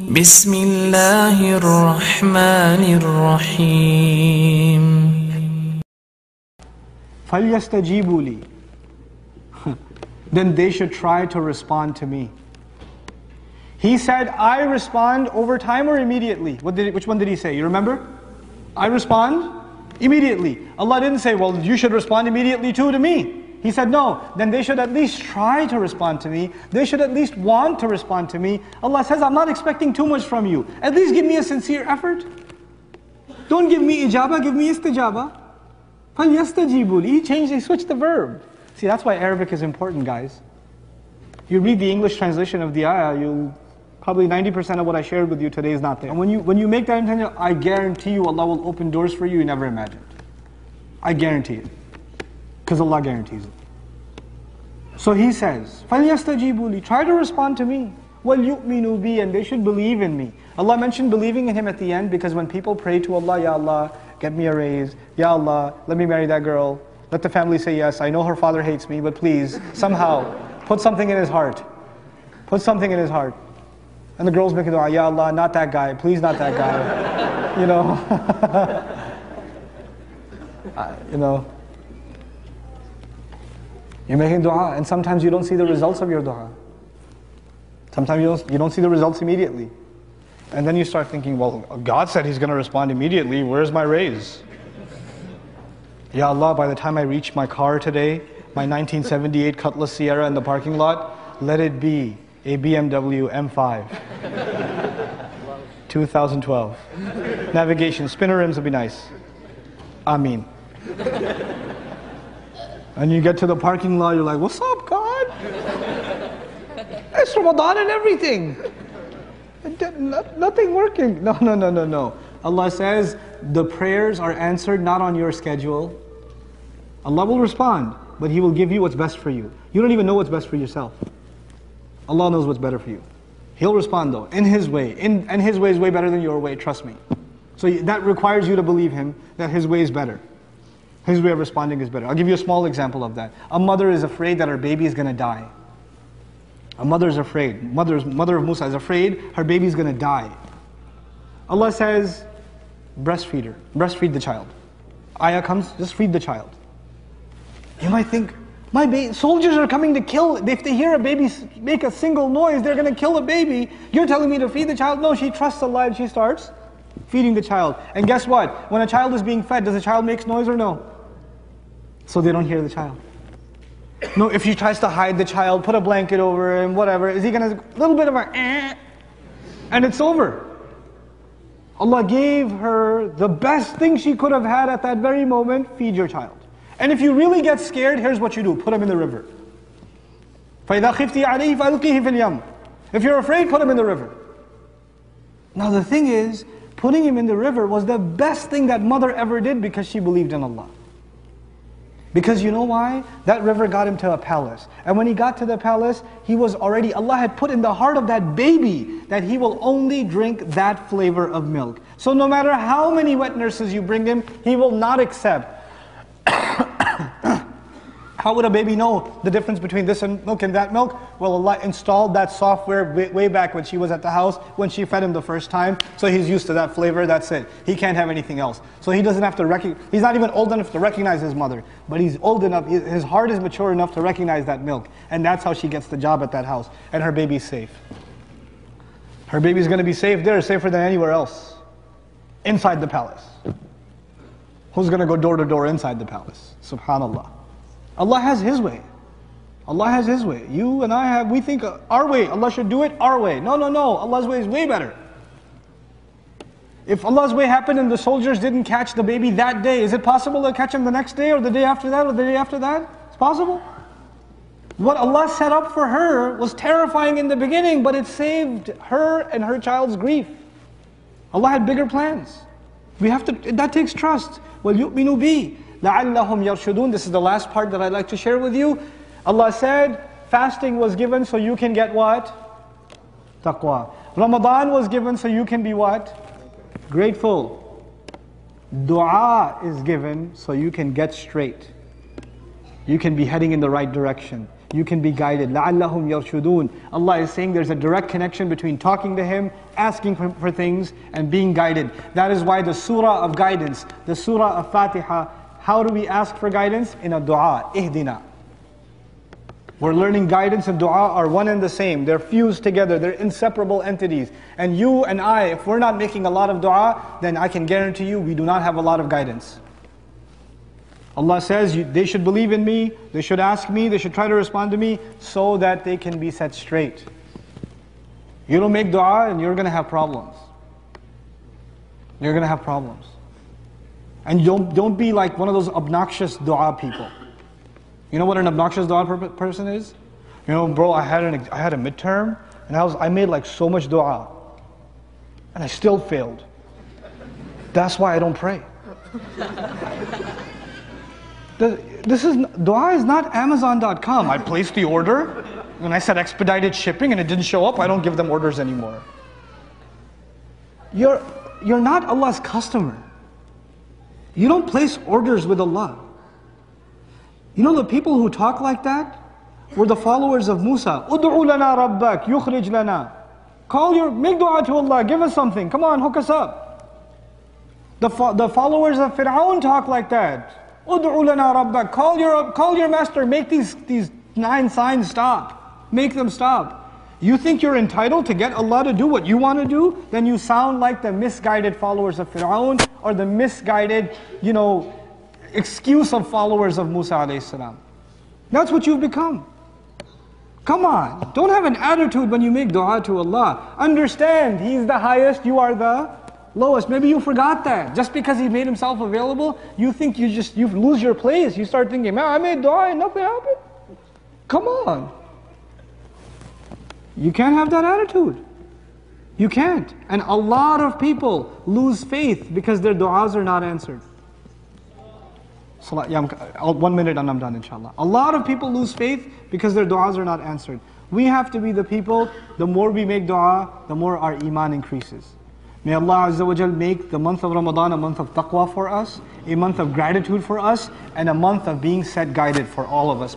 بسم الله الرحمن الرحيم فَلْيَسْتَجِيبُوا لِي. Then they should try to respond to me. He said, I respond over time or immediately? Which one did he say? You remember? I respond immediately. Allah didn't say, well, you should respond immediately too to me. He said, no, then they should at least try to respond to me. They should at least want to respond to me. Allah says, I'm not expecting too much from you. At least give me a sincere effort. Don't give me ijaba, give me istijaba. فَلْيَسْتَجِيبُوا لِي. He switched the verb. See, that's why Arabic is important, guys. You read the English translation of the ayah, probably 90% of what I shared with you today is not there. And when you make that intention, I guarantee you Allah will open doors for you never imagined. I guarantee it. Because Allah guarantees it. So he says, فَلْيَسْتَجِيبُوا لِي. Try to respond to me. وَلْيُؤْمِنُوا بِي. And they should believe in me. Allah mentioned believing in Him at the end because when people pray to Allah, Ya Allah, get me a raise. Ya Allah, let me marry that girl. Let the family say yes. I know her father hates me, but please, somehow, put something in his heart. Put something in his heart. And the girl's making dua, Ya Allah, not that guy. Please, not that guy. You know. You know. You're making dua, and sometimes you don't see the results of your dua. Sometimes you don't see the results immediately. And then you start thinking, well, God said He's going to respond immediately. Where's my raise? Ya Allah, by the time I reach my car today, my 1978 Cutlass Sierra in the parking lot, let it be a BMW M5. 2012. Navigation, spinner rims would be nice. Ameen. And you get to the parking lot, you're like, what's up, God? It's Ramadan and everything. Nothing working. No. Allah says, the prayers are answered not on your schedule. Allah will respond, but He will give you what's best for you. You don't even know what's best for yourself. Allah knows what's better for you. He'll respond though, in His way. And His way is way better than your way, trust me. So that requires you to believe Him, that His way is better. His way of responding is better. I'll give you a small example of that. A mother is afraid that her baby is going to die. A mother is afraid. Mother of Musa is afraid her baby is going to die. Allah says, breastfeed her. Breastfeed the child. Ayah comes, just feed the child. You might think, soldiers are coming to kill. If they hear a baby make a single noise, they're going to kill a baby. You're telling me to feed the child? No, she trusts Allah and she starts feeding the child. And guess what? When a child is being fed, does the child make noise or no? So they don't hear the child. No, if she tries to hide the child, put a blanket over him, whatever, is he going to, a little bit of a and it's over. Allah gave her the best thing she could have had at that very moment, feed your child. And if you really get scared, here's what you do, put him in the river. فَإِذَا خِفْتِ عَلَيْهِ فَأَلْقِيهِ فِي الْيَمِّ. If you're afraid, put him in the river. Now the thing is, putting him in the river was the best thing that mother ever did because she believed in Allah. Because you know why? That river got him to a palace. And when he got to the palace, Allah had put in the heart of that baby that he will only drink that flavor of milk. So no matter how many wet nurses you bring him, he will not accept. How would a baby know the difference between this milk and that milk? Well, Allah installed that software way back when she was at the house, when she fed him the first time. So he's used to that flavor, that's it. He can't have anything else. So he doesn't have to he's not even old enough to recognize his mother. But he's old enough, his heart is mature enough to recognize that milk. And that's how she gets the job at that house. And her baby's safe. Her baby's going to be safe there, safer than anywhere else. Inside the palace. Who's going to go door to door inside the palace? SubhanAllah. Allah has His way. Allah has His way. You and I we think our way, Allah should do it our way. No. Allah's way is way better. If Allah's way happened and the soldiers didn't catch the baby that day, is it possible to catch him the next day or the day after that or the day after that? It's possible. What Allah set up for her was terrifying in the beginning, but it saved her and her child's grief. Allah had bigger plans. That takes trust. وَلْيُؤْمِنُوا بِي لَعَلَّهُمْ يَرْشُدُونَ. This is the last part that I'd like to share with you. Allah said, fasting was given so you can get what? Taqwa. Ramadan was given so you can be what? Grateful. Dua is given so you can get straight. You can be heading in the right direction. you can be guided. لَعَلَّهُمْ يَرْشُدُونَ. Allah is saying there's a direct connection between talking to Him, asking for things, and being guided. That is why the surah of guidance, the surah of Fatiha, how do we ask for guidance? In a dua, ihdina. We're learning guidance and dua are one and the same. They're fused together, they're inseparable entities. And you and I, if we're not making a lot of dua, then I can guarantee you we do not have a lot of guidance. Allah says they should believe in me, they should ask me, they should try to respond to me so that they can be set straight. You don't make dua and you're going to have problems. You're going to have problems. And don't be like one of those obnoxious dua people. You know what an obnoxious dua person is? You know, bro, I had a midterm and I made like so much dua and I still failed. That's why I don't pray. Dua is not Amazon.com. I placed the order and I said expedited shipping and it didn't show up. I don't give them orders anymore. You're not Allah's customer. You don't place orders with Allah. You know the people who talk like that were the followers of Musa. Ud'u lana rabbak, yukhrij lana. Make dua to Allah, give us something. Come on, hook us up. The followers of Fir'aun talk like that. Ud'u lana rabbak, call your master, make these 9 signs stop. Make them stop. You think you're entitled to get Allah to do what you want to do? Then you sound like the misguided followers of Fir'aun or the misguided, excuse of followers of Musa alayhi salam. That's what you've become. Come on, don't have an attitude when you make dua to Allah. Understand, He's the highest, you are the lowest. Maybe you forgot that. Just because He made Himself available, you think you lose your place. You start thinking, man, I made dua and nothing happened. Come on. You can't have that attitude. You can't. And a lot of people lose faith because their du'as are not answered. 1 minute and I'm done, inshallah. A lot of people lose faith because their du'as are not answered. We have to be the people, the more we make dua, the more our iman increases. May Allah Azza wa Jal make the month of Ramadan a month of taqwa for us, a month of gratitude for us, and a month of being set guided for all of us.